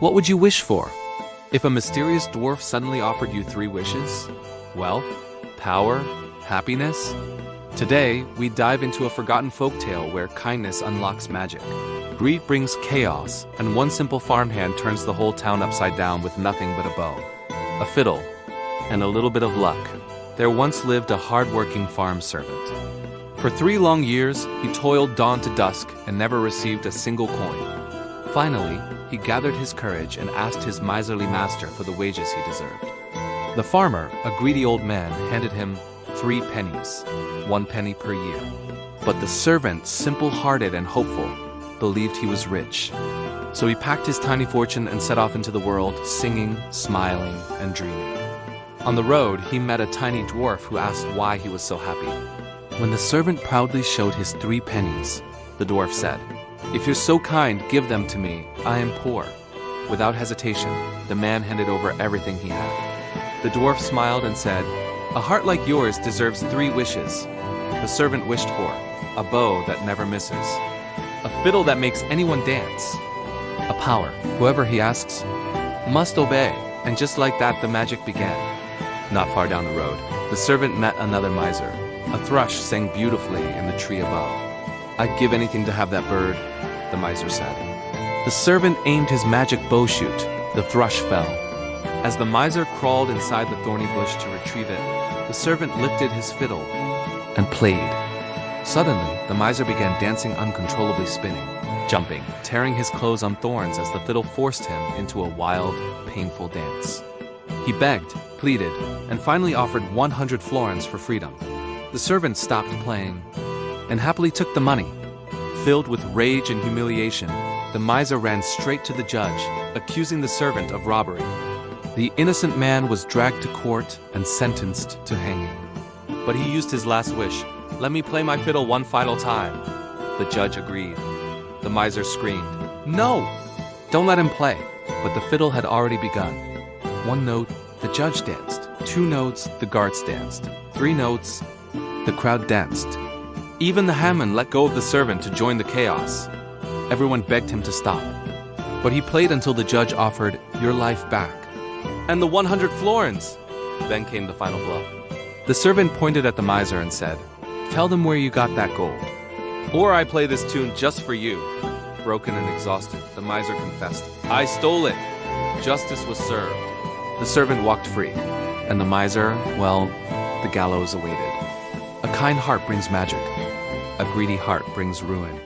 What would you wish for? If a mysterious dwarf suddenly offered you 3 wishes? Wealth? Power? Happiness? Today, we dive into a forgotten folktale where kindness unlocks magic. Greed brings chaos, and one simple farmhand turns the whole town upside down with nothing but a bow, a fiddle, and a little bit of luck. There once lived a hard-working farm servant. For 3 long years, he toiled dawn to dusk and never received a single coin. Finally, he gathered his courage and asked his miserly master for the wages he deserved. The farmer, a greedy old man, handed him 3 pennies, 1 penny per year. But the servant, simple-hearted and hopeful, believed he was rich. So he packed his tiny fortune and set off into the world, singing, smiling, and dreaming. On the road, he met a tiny dwarf who asked why he was so happy. When the servant proudly showed his 3 pennies, the dwarf said, "If you're so kind, give them to me. I am poor." Without hesitation, the man handed over everything he had. The dwarf smiled and said, "A heart like yours deserves 3 wishes." The servant wished for a bow that never misses, a fiddle that makes anyone dance, a power whoever he asks must obey. And just like that, the magic began. Not far down the road, the servant met another miser. A thrush sang beautifully in the tree above. "I'd give anything to have that bird," the miser said. The servant aimed his magic bow shoot. The thrush fell. As the miser crawled inside the thorny bush to retrieve it, the servant lifted his fiddle and played. Suddenly, the miser began dancing uncontrollably, spinning, jumping, tearing his clothes on thorns as the fiddle forced him into a wild, painful dance. He begged, pleaded, and finally offered 100 florins for freedom. The servant stopped playing and happily took the money. Filled with rage and humiliation, the miser ran straight to the judge, accusing the servant of robbery. The innocent man was dragged to court and sentenced to hanging. But he used his last wish. "Let me play my fiddle one final time." The judge agreed. The miser screamed, "No! Don't let him play." But the fiddle had already begun. 1 note, the judge danced. 2 notes, the guards danced. 3 notes, the crowd danced. Even the hangman let go of the servant to join the chaos. Everyone begged him to stop. But he played until the judge offered your life back. And the 100 florins! Then came the final blow. The servant pointed at the miser and said, "Tell them where you got that gold, or I play this tune just for you." Broken and exhausted, the miser confessed, "I stole it." Justice was served. The servant walked free, and the miser, well, the gallows awaited. A kind heart brings magic. A greedy heart brings ruin.